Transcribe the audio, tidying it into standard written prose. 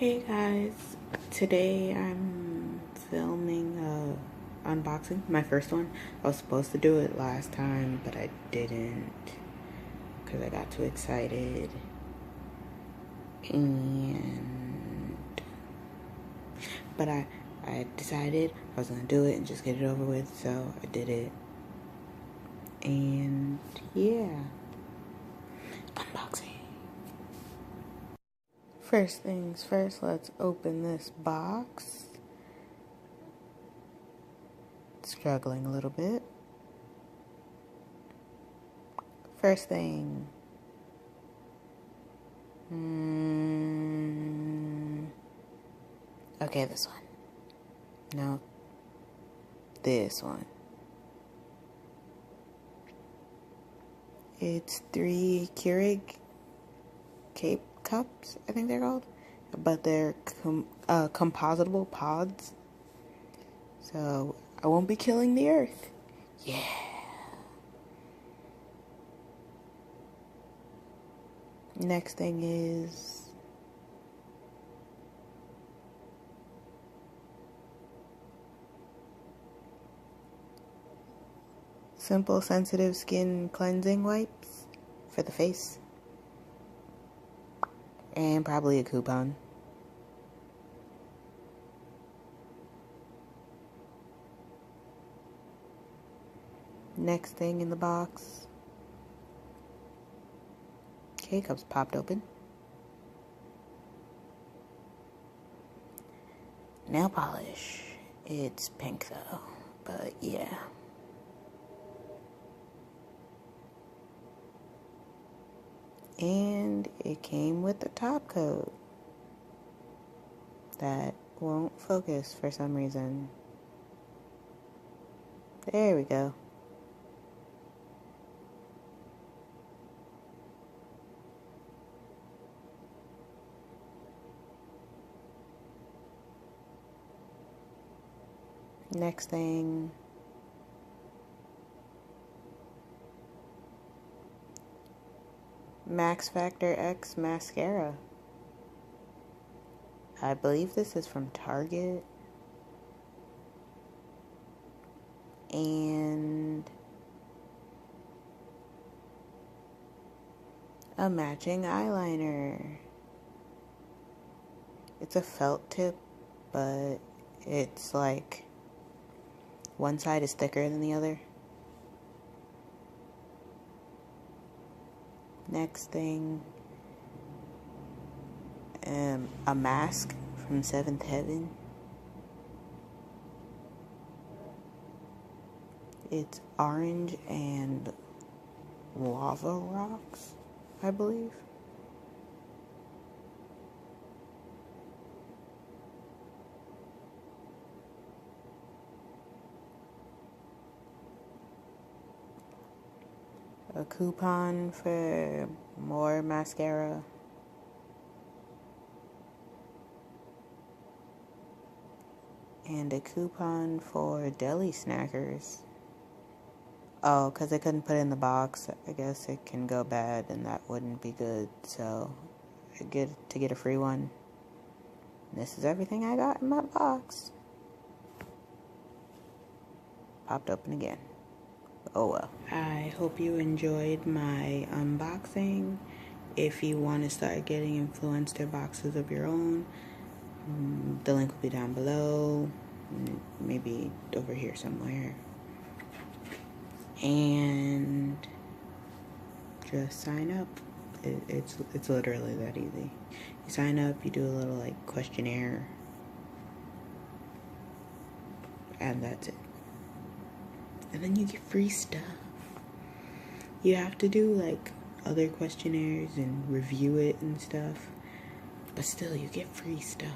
Hey guys, today I'm filming a unboxing, my first one. I was supposed to do it last time, but I didn't because I got too excited. But I decided I was gonna do it and just get it over with, so I did it. And yeah, unboxing. First things first, let's open this box. Struggling a little bit. First thing. Okay, this one. No. This one. It's 3 Keurig Cape cups, I think they're called. But they're compositable pods. So I won't be killing the earth. Yeah. Next thing is simple sensitive skin cleansing wipes for the face. And probably a coupon. Next thing in the box. K-cups popped open. Nail polish. It's pink though, but yeah. And it came with a top coat that won't focus for some reason. There we go. Next thing. Max Factor X mascara. I believe this is from Target. And a matching eyeliner. It's a felt tip, but it's like one side is thicker than the other. Next thing, a mask from Seventh Heaven. It's orange and lava rocks, I believe. A coupon for more mascara. And a coupon for deli snackers. Oh, because I couldn't put it in the box. I guess it can go bad and that wouldn't be good. So, I get to get a free one. This is everything I got in my box. Popped open again. Oh well. I hope you enjoyed my unboxing. If you want to start getting influencer boxes of your own, the link will be down below. Maybe over here somewhere. And just sign up. It's literally that easy. You sign up, you do a little like questionnaire, and that's it. And then you get free stuff. You have to do like other questionnaires and review it and stuff, but still you get free stuff.